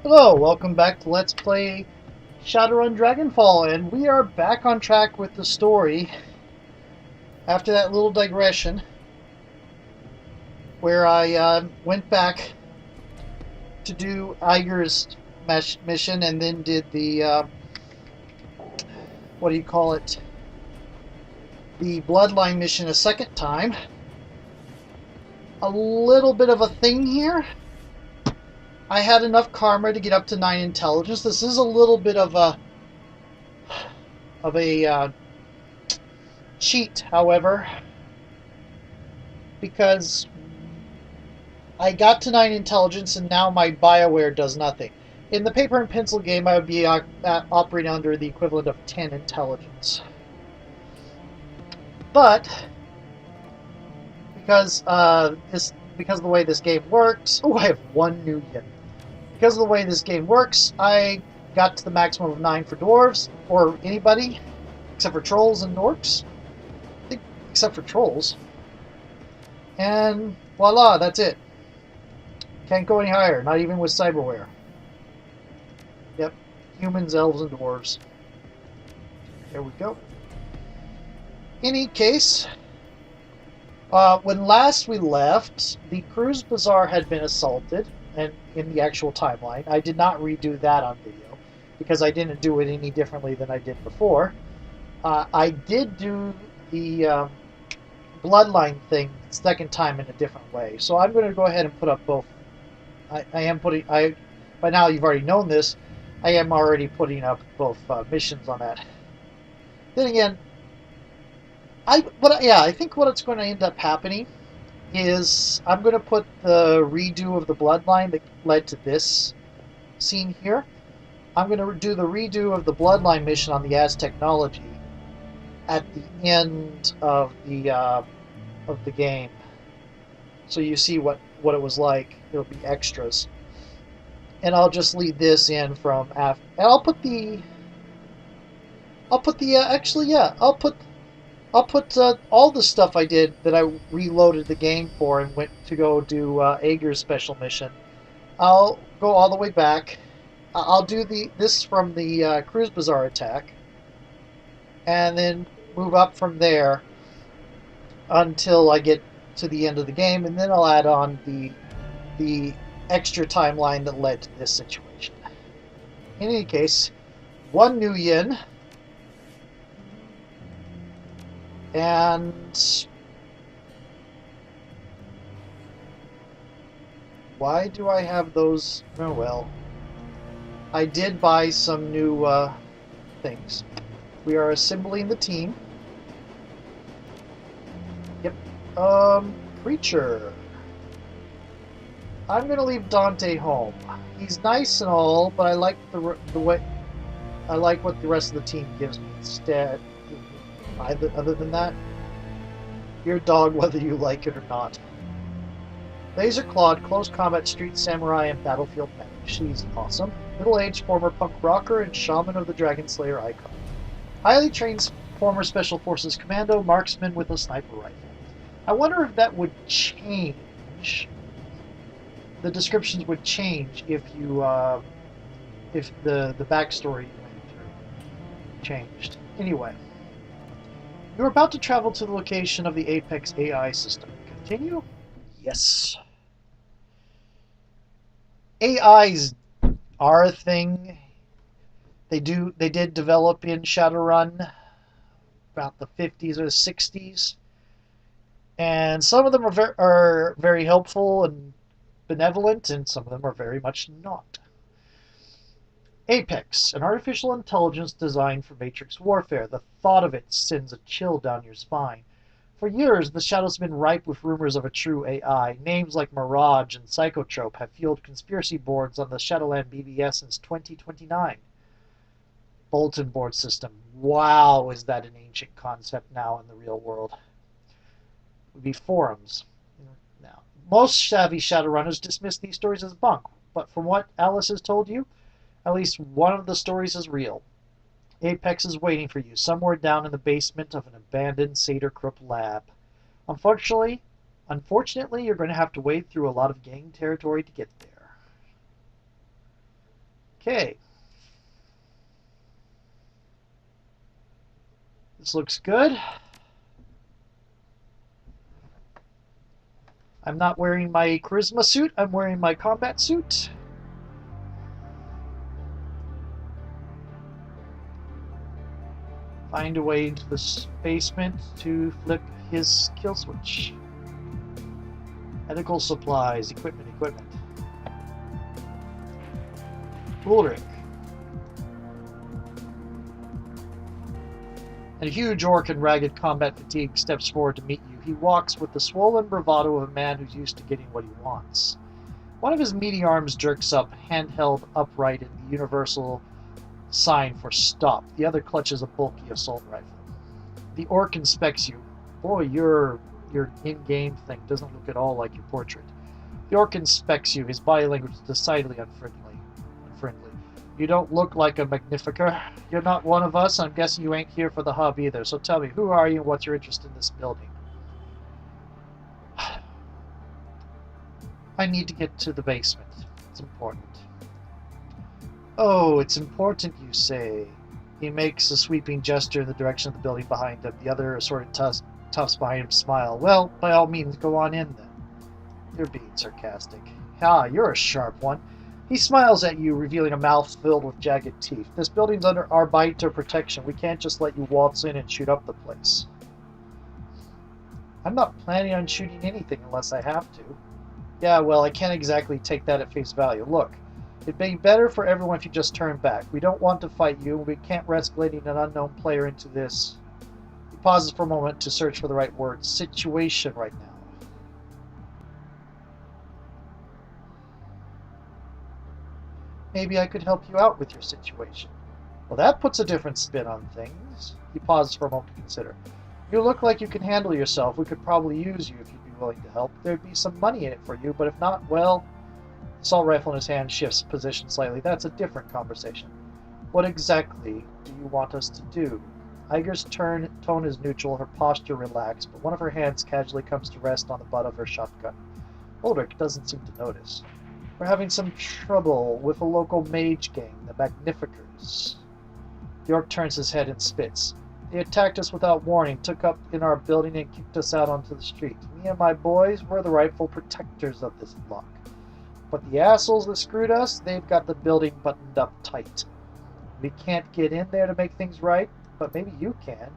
Hello, welcome back to Let's Play Shadowrun Dragonfall, and we are back on track with the story after that little digression where I went back to do Iger's mission and then did the, what do you call it, the Bloodline mission a second time. A little bit of a thing here. I had enough karma to get up to 9 intelligence. This is a little bit of a cheat, however, because I got to 9 intelligence and now my BioWare does nothing. In the paper and pencil game, I would be operating under the equivalent of 10 intelligence. But because because of the way this game works, oh, I have one new yin. Because of the way this game works, I got to the maximum of 9 for dwarves, or anybody, except for trolls and orcs. I think except for trolls. And voila, that's it. Can't go any higher, not even with cyberware. Yep, humans, elves, and dwarves. There we go. Any case, when last we left, the Cruise Bazaar had been assaulted, and in the actual timeline. I did not redo that on video, because I didn't do it any differently than I did before. I did do the Bloodline thing second time in a different way, so I'm going to go ahead and put up both. By now you've already known this, I am already putting up both missions on that. Then again, I think what's going to end up happening is I'm going to put the redo of the Bloodline that led to this scene here. I'm going to do the redo of the Bloodline mission on the Aztechnology at the end of the game, so you see what it was like. It'll be extras, and I'll just lead this in from after. And actually, yeah, I'll put all the stuff I did that I reloaded the game for and went to go do Ager's special mission. I'll go all the way back. I'll do this from the Cruise Bazaar attack, and then move up from there until I get to the end of the game, and then I'll add on the extra timeline that led to this situation. In any case, one new yin, and why do I have those? Oh well, I did buy some new things. We are assembling the team. Yep. Creature. I'm gonna leave Dante home. He's nice and all, but I like the way I like what the rest of the team gives me instead. Other than that, you're a dog whether you like it or not. Laser Clawed, Close Combat, Street Samurai, and Battlefield Medic. She's awesome. Middle-aged former punk rocker and shaman of the Dragon Slayer icon. Highly trained former Special Forces commando, marksman with a sniper rifle. I wonder if that would change. The descriptions would change if you if the backstory you went through changed. Anyway, you're about to travel to the location of the Apex AI system. Continue? Yes. AIs are a thing. They did develop in Shadowrun about the 50s or the 60s. And some of them are very helpful and benevolent, and some of them are very much not. Apex, an artificial intelligence designed for matrix warfare. The thought of it sends a chill down your spine. For years, the shadows have been ripe with rumors of a true AI. Names like Mirage and Psychotrope have fueled conspiracy boards on the Shadowland BBS since 2029. Bulletin board system. Wow, is that an ancient concept now in the real world? Would be forums. Now, most savvy Shadowrunners dismiss these stories as bunk, but from what Alice has told you, at least one of the stories is real. Apex is waiting for you, somewhere down in the basement of an abandoned Satyr-Krupp lab. Unfortunately, you're going to have to wade through a lot of gang territory to get there. Okay. This looks good. I'm not wearing my charisma suit. I'm wearing my combat suit. Find a way into the basement to flip his kill switch. Medical supplies, equipment. Ulrich. And a huge orc in ragged combat fatigue steps forward to meet you. He walks with the swollen bravado of a man who's used to getting what he wants. One of his meaty arms jerks up, handheld upright in the universal sign for stop. The other clutches a bulky assault rifle. The orc inspects you. Boy, your in-game thing doesn't look at all like your portrait. The orc inspects you. His body language is decidedly unfriendly. You don't look like a magnificer. You're not one of us. I'm guessing you ain't here for the hub either. So tell me, who are you and what's your interest in this building? I need to get to the basement. It's important. Oh, it's important, you say. He makes a sweeping gesture in the direction of the building behind him. The other assorted toughs behind him smile. Well, by all means, go on in then. You're being sarcastic. Ah, you're a sharp one. He smiles at you, revealing a mouth filled with jagged teeth. This building's under our biter protection. We can't just let you waltz in and shoot up the place. I'm not planning on shooting anything unless I have to. Yeah, well, I can't exactly take that at face value. Look, it'd be better for everyone if you just turn back. We don't want to fight you, and we can't risk letting an unknown player into this. He pauses for a moment to search for the right word. Situation right now. Maybe I could help you out with your situation. Well, that puts a different spin on things. He pauses for a moment to consider. You look like you can handle yourself. We could probably use you if you'd be willing to help. There'd be some money in it for you, but if not, well... The assault rifle in his hand shifts position slightly. That's a different conversation. What exactly do you want us to do? Iger's tone is neutral, her posture relaxed, but one of her hands casually comes to rest on the butt of her shotgun. Ulrich doesn't seem to notice. We're having some trouble with a local mage gang, the Magnificers. The orc turns his head and spits. They attacked us without warning, took up in our building, and kicked us out onto the street. Me and my boys were the rightful protectors of this block. But the assholes that screwed us, they've got the building buttoned up tight. We can't get in there to make things right, but maybe you can.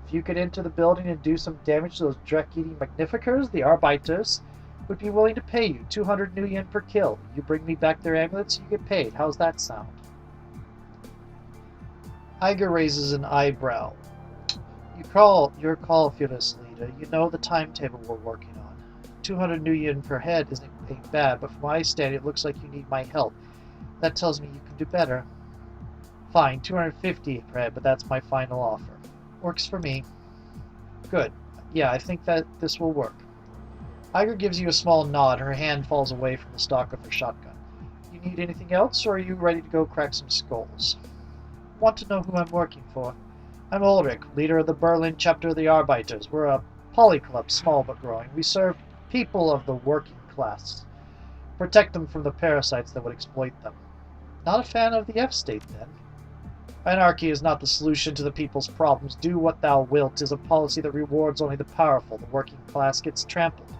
If you could enter the building and do some damage to those Drek-eating Magnificers, the Arbiters, would be willing to pay you 200 new yen per kill. You bring me back their amulets, you get paid. How's that sound? Iger raises an eyebrow. Your call, fearless leader. You know the timetable we're working on. 200 new yen per head ain't bad, but from my standing, it looks like you need my help. That tells me you can do better. Fine, 250 per head, but that's my final offer. Works for me. Good. Yeah, I think that this will work. Iger gives you a small nod. Her hand falls away from the stock of her shotgun. You need anything else, or are you ready to go crack some skulls? Want to know who I'm working for? I'm Ulrich, leader of the Berlin chapter of the Arbiters. We're a polyclub, small but growing. We serve people of the working class. Protect them from the parasites that would exploit them. Not a fan of the F-state, then? Anarchy is not the solution to the people's problems. Do what thou wilt is a policy that rewards only the powerful. The working class gets trampled.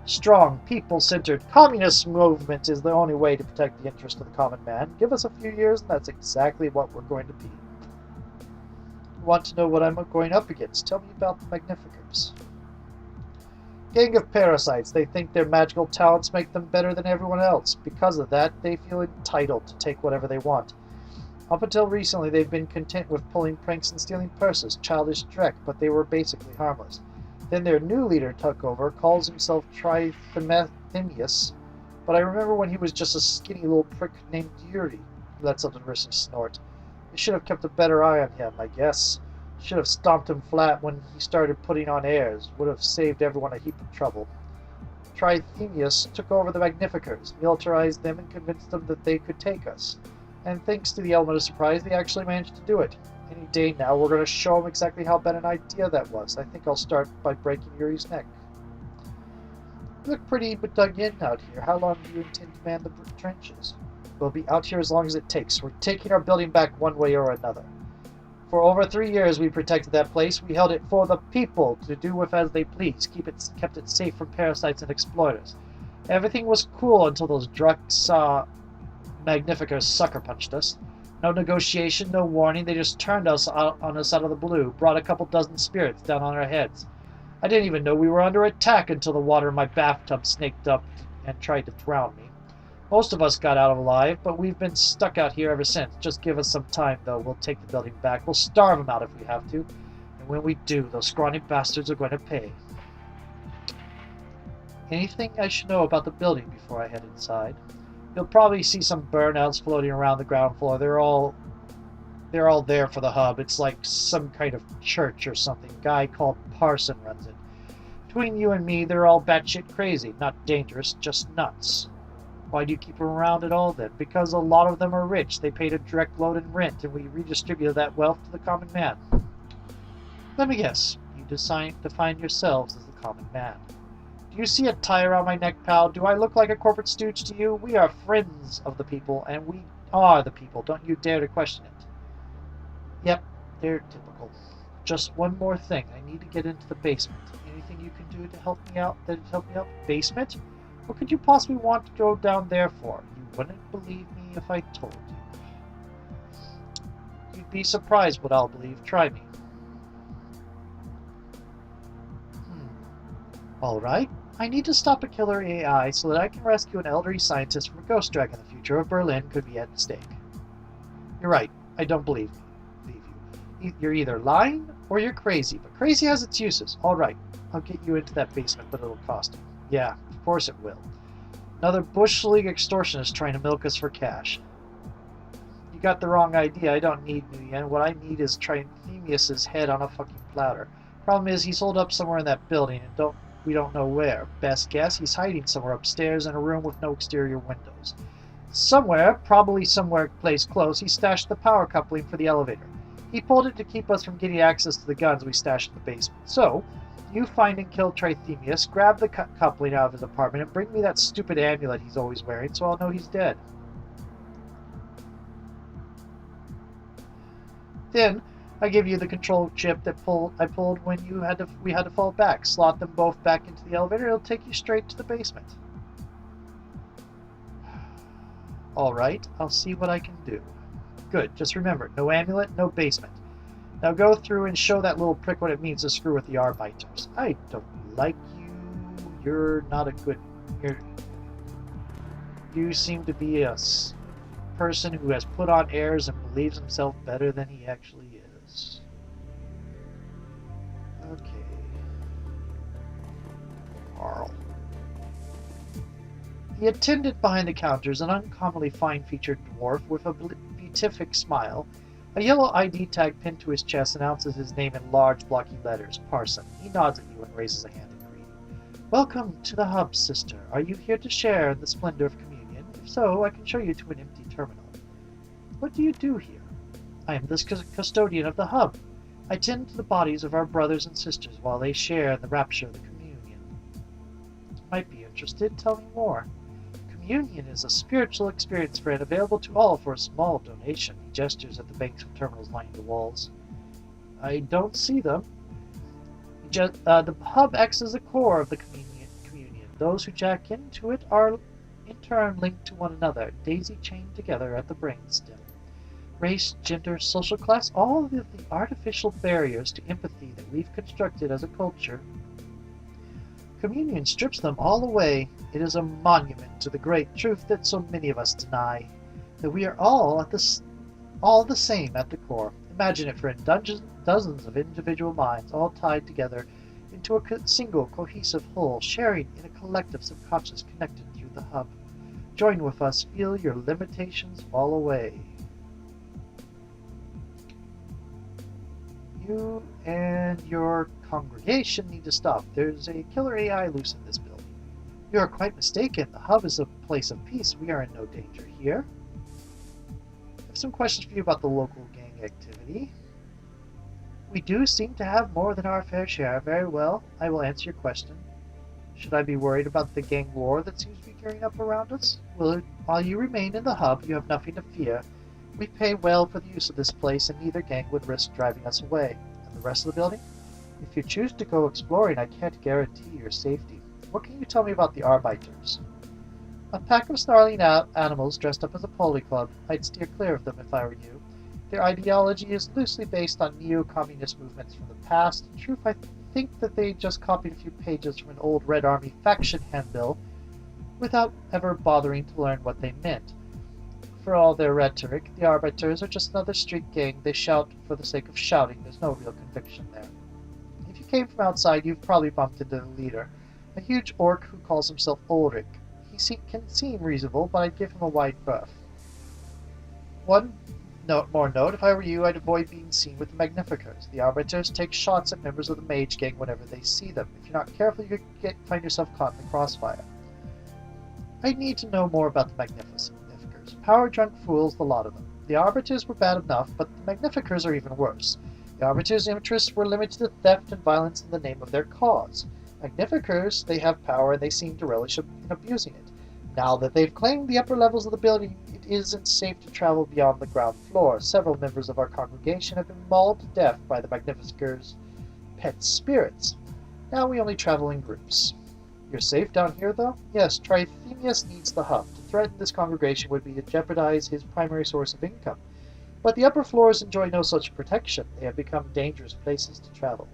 Strong, people-centered communist movement is the only way to protect the interest of the common man. Give us a few years, and that's exactly what we're going to be. You want to know what I'm going up against? Tell me about the Magnificers. Gang of parasites. They think their magical talents make them better than everyone else. Because of that, they feel entitled to take whatever they want. Up until recently, they've been content with pulling pranks and stealing purses, childish Drek, but they were basically harmless. Then their new leader took over, calls himself Trithemius, but I remember when he was just a skinny little prick named Yuri. Let something person snort. They should have kept a better eye on him, I guess. Should have stomped him flat when he started putting on airs. Would have saved everyone a heap of trouble. Trithemius took over the Magnificers, militarized them, and convinced them that they could take us. And thanks to the element of surprise, they actually managed to do it. Any day now, we're going to show them exactly how bad an idea that was. I think I'll start by breaking Yuri's neck. You look pretty but dug in out here. How long do you intend to man the trenches? We'll be out here as long as it takes. We're taking our building back one way or another. For over 3 years, we protected that place. We held it for the people to do with as they please. Kept it safe from parasites and exploiters. Everything was cool until those Drux Magnificus sucker punched us. No negotiation, no warning. They just turned us on us out of the blue. Brought a couple dozen spirits down on our heads. I didn't even know we were under attack until the water in my bathtub snaked up and tried to drown me. Most of us got out alive, but we've been stuck out here ever since. Just give us some time, though. We'll take the building back. We'll starve them out if we have to. And when we do, those scrawny bastards are going to pay. Anything I should know about the building before I head inside? You'll probably see some burnouts floating around the ground floor. They're all there for the hub. It's like some kind of church or something. A guy called Parson runs it. Between you and me, they're all batshit crazy. Not dangerous, just nuts. Why do you keep them around at all, then? Because a lot of them are rich. They paid a direct load in rent, and we redistributed that wealth to the common man. Let me guess. You define yourselves as the common man. Do you see a tie around my neck, pal? Do I look like a corporate stooge to you? We are friends of the people, and we are the people. Don't you dare to question it. Yep, they're typical. Just one more thing. I need to get into the basement. Anything you can do to help me out? Basement? What could you possibly want to go down there for? You wouldn't believe me if I told you. You'd be surprised what I'll believe. Try me. Alright. I need to stop a killer AI so that I can rescue an elderly scientist from a ghost dragon. The future of Berlin could be at stake. You're right. I don't believe you. You're either lying or you're crazy, but crazy has its uses. Alright. I'll get you into that basement, but it'll cost you. Yeah, of course it will. Another Bush League extortionist trying to milk us for cash. You got the wrong idea. I don't need New Yen. What I need is Trithemius's head on a fucking platter. Problem is, he's holed up somewhere in that building, and we don't know where. Best guess, he's hiding somewhere upstairs in a room with no exterior windows. Somewhere, probably somewhere place close, he stashed the power coupling for the elevator. He pulled it to keep us from getting access to the guns we stashed in the basement. So, you find and kill Trithemius, grab the coupling out of his apartment, and bring me that stupid amulet he's always wearing so I'll know he's dead. Then, I give you the control chip that I pulled when we had to fall back. Slot them both back into the elevator, it'll take you straight to the basement. Alright, I'll see what I can do. Good, just remember, no amulet, no basement. Now go through and show that little prick what it means to screw with the Arbiters. I don't like you. You're not a good... You seem to be a person who has put on airs and believes himself better than he actually is. Okay. Carl. The attendant behind the counter is an uncommonly fine-featured dwarf with a beatific smile. A yellow ID tag pinned to his chest announces his name in large, blocky letters, Parson. He nods at you and raises a hand in greeting. Welcome to the hub, sister. Are you here to share in the splendor of communion? If so, I can show you to an empty terminal. What do you do here? I am this custodian of the hub. I tend to the bodies of our brothers and sisters while they share in the rapture of the communion. Might be interested. Tell me more. Communion is a spiritual experience, friend, available to all for a small donation. He gestures at the banks of terminals lining the walls. I don't see them. The hub acts as the core of the communion. Those who jack into it are in turn linked to one another, daisy-chained together at the brainstem. Race, gender, social class, all of the artificial barriers to empathy that we've constructed as a culture. Communion strips them all away. It is a monument to the great truth that so many of us deny, that we are all the same at the core. Imagine it, friend, dozens of individual minds all tied together into a single cohesive whole, sharing in a collective subconscious connected through the hub. Join with us, feel your limitations fall away. You and your congregation need to stop. There's a killer AI loose in this building. You are quite mistaken. The hub is a place of peace. We are in no danger here. I have some questions for you about the local gang activity. We do seem to have more than our fair share. Very well, I will answer your question. Should I be worried about the gang war that seems to be gearing up around us? While you remain in the hub, you have nothing to fear. We pay well for the use of this place, and neither gang would risk driving us away. And the rest of the building? If you choose to go exploring, I can't guarantee your safety. What can you tell me about the Arbiters? A pack of snarling animals dressed up as a polo club. I'd steer clear of them if I were you. Their ideology is loosely based on neo-communist movements from the past. In truth, I think that they just copied a few pages from an old Red Army faction handbill without ever bothering to learn what they meant. For all their rhetoric, the Arbiters are just another street gang. They shout for the sake of shouting. There's no real conviction there. If you came from outside, you've probably bumped into the leader, a huge orc who calls himself Ulrich. Can seem reasonable, but I'd give him a wide berth. One more note, if I were you, I'd avoid being seen with the Magnificers. The Arbiters take shots at members of the Mage Gang whenever they see them. If you're not careful, you could find yourself caught in the crossfire. I need to know more about the Magnificers. Power-drunk fools, the lot of them. The Arbiters were bad enough, but the Magnificers are even worse. The Arbiters' interests were limited to theft and violence in the name of their cause. Magnificers, they have power and they seem to relish in abusing it. Now that they've claimed the upper levels of the building, it isn't safe to travel beyond the ground floor. Several members of our congregation have been mauled to death by the Magnificers' pet spirits. Now we only travel in groups. You're safe down here, though? Yes, Trithemius needs the hub. To threaten this congregation would be to jeopardize his primary source of income. But the upper floors enjoy no such protection. They have become dangerous places to travel.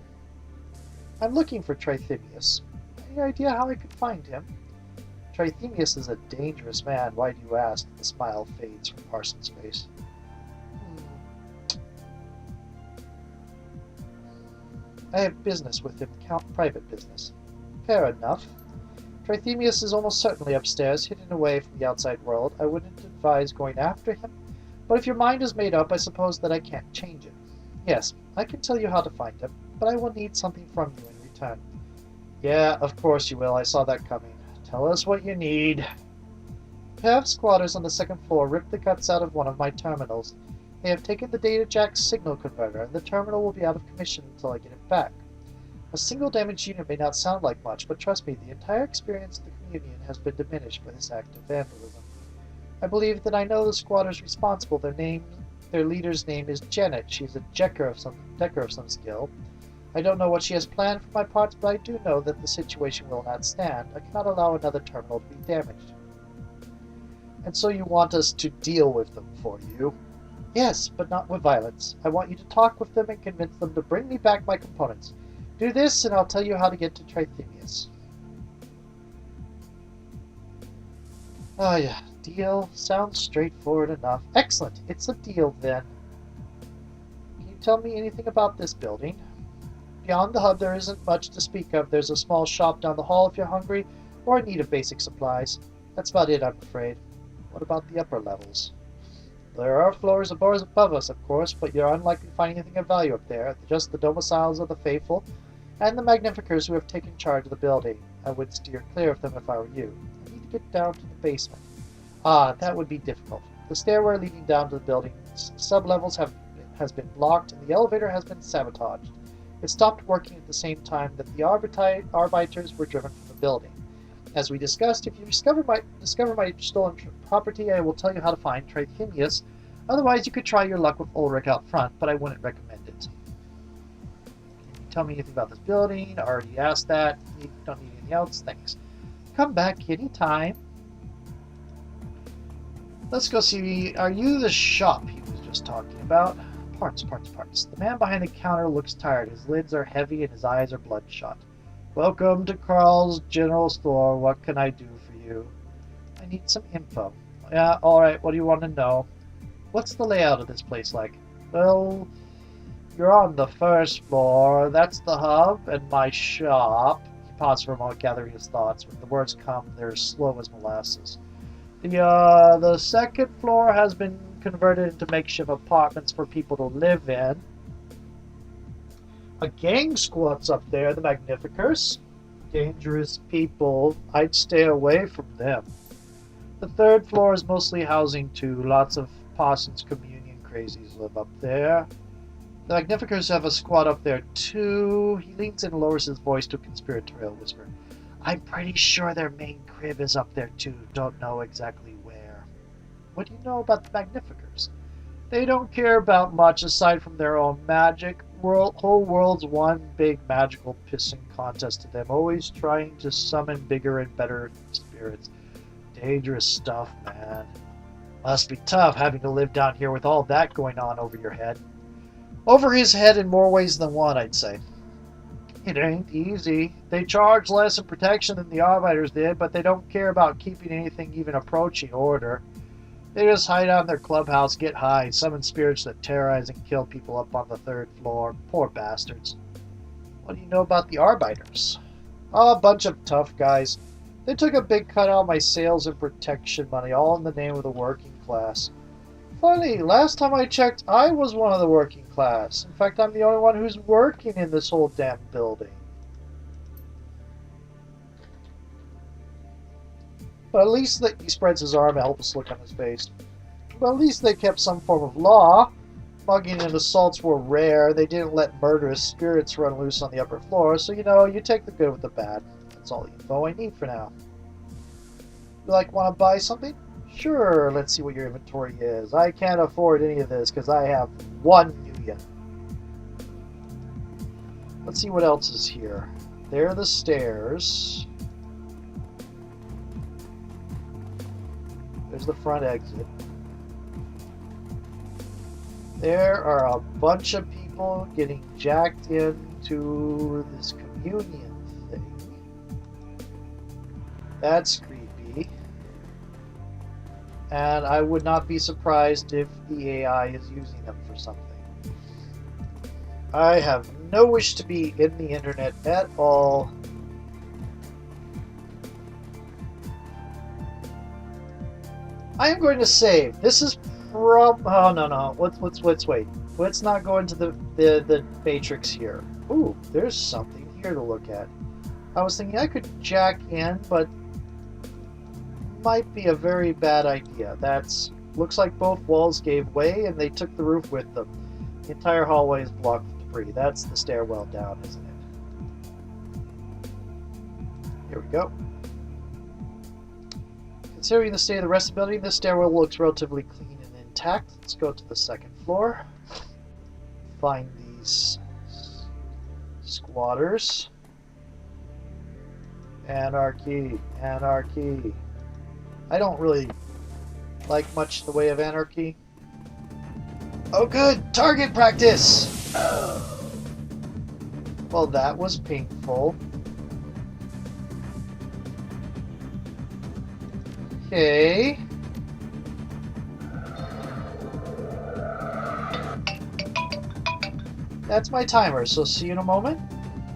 I'm looking for Trithemius. Any idea how I could find him? Trithemius is a dangerous man. Why do you ask? The smile fades from Parsons' face. I have business with him, private business. Fair enough. Trithemius is almost certainly upstairs, hidden away from the outside world. I wouldn't advise going after him, but if your mind is made up, I suppose that I can't change it. Yes, I can tell you how to find him, but I will need something from you in return. Yeah, of course you will. I saw that coming. Tell us what you need. A pair of squatters on the second floor ripped the guts out of one of my terminals. They have taken the data jack's signal converter, and the terminal will be out of commission until I get it back. A single damaged unit may not sound like much, but trust me, the entire experience of the communion has been diminished by this act of vandalism. I believe that I know the squatters responsible. Their leader's name is Janet. She's a decker of some skill. I don't know what she has planned for my parts, but I do know that the situation will not stand. I cannot allow another terminal to be damaged. And so you want us to deal with them for you? Yes, but not with violence. I want you to talk with them and convince them to bring me back my components. Do this, and I'll tell you how to get to Trithemius. Oh yeah, deal. Sounds straightforward enough. Excellent. It's a deal, then. Can you tell me anything about this building? Beyond the hub, there isn't much to speak of. There's a small shop down the hall if you're hungry, or in need of basic supplies. That's about it, I'm afraid. What about the upper levels? There are floors above us, of course, but you're unlikely to find anything of value up there. Just the domiciles of the faithful, and the Magnificers who have taken charge of the building. I would steer clear of them if I were you. I need to get down to the basement. Ah, that would be difficult. The stairway leading down to the building's sublevels has been blocked, and the elevator has been sabotaged. It stopped working at the same time that the Arbiters were driven from the building. As we discussed, if you discover my stolen property, I will tell you how to find Trithemius. Otherwise, you could try your luck with Ulrich out front, but I wouldn't recommend it. Can you tell me anything about this building? I already asked that. You don't need anything else? Thanks. Come back anytime. Let's go see. Are you the shop he was just talking about? Parts. The man behind the counter looks tired. His lids are heavy and his eyes are bloodshot. Welcome to Carl's General Store. What can I do for you? I need some info. Yeah, alright, what do you want to know? What's the layout of this place like? Well, you're on the first floor. That's the hub and my shop. He paused for a moment, gathering his thoughts. When the words come, they're slow as molasses. The second floor has been converted into makeshift apartments for people to live in. A gang squats up there, the Magnificers. Dangerous people. I'd stay away from them. The third floor is mostly housing too. Lots of Parsons Communion crazies live up there. The Magnificers have a squad up there too. He leans in and lowers his voice to a conspiratorial whisper. I'm pretty sure their main crib is up there too. Don't know exactly where. What do you know about the Magnificers? They don't care about much aside from their own magic. Whole world's one big magical pissing contest to them, always trying to summon bigger and better spirits. Dangerous stuff, man. Must be tough having to live down here with all that going on over your head. Over his head in more ways than one, I'd say. It ain't easy. They charge less in protection than the Arbiters did, but they don't care about keeping anything even approaching order. They just hide out in their clubhouse, get high, summon spirits that terrorize and kill people up on the 3rd floor. Poor bastards. What do you know about the Arbiters? Oh, a bunch of tough guys. They took a big cut out of my sales and protection money, all in the name of the working class. Funny, last time I checked, I was one of the working class. In fact, I'm the only one who's working in this whole damn building. But at least he spreads his arm, a helpless look on his face. But at least they kept some form of law. Mugging and assaults were rare. They didn't let murderous spirits run loose on the upper floor, so you take the good with the bad. That's all the info I need for now. You want to buy something? Sure, let's see what your inventory is. I can't afford any of this because I have 1 new yen. Let's see what else is here. There are the stairs. There's the front exit. There are a bunch of people getting jacked into this communion thing. That's creepy. And I would not be surprised if the AI is using them for something. I have no wish to be in the internet at all. I am going to save. This is oh no. Let's wait. Let's not go into the matrix here. Ooh, there's something here to look at. I was thinking I could jack in, but might be a very bad idea. Looks like both walls gave way and they took the roof with them. The entire hallway is blocked with debris. That's the stairwell down, isn't it? Here we go. Considering the state of the rest of the building, this stairwell looks relatively clean and intact. Let's go to the 2nd floor. Find these squatters. Anarchy. Anarchy. I don't really like much in the way of anarchy. Oh good! Target practice! Well, that was painful. Okay. That's my timer, so see you in a moment.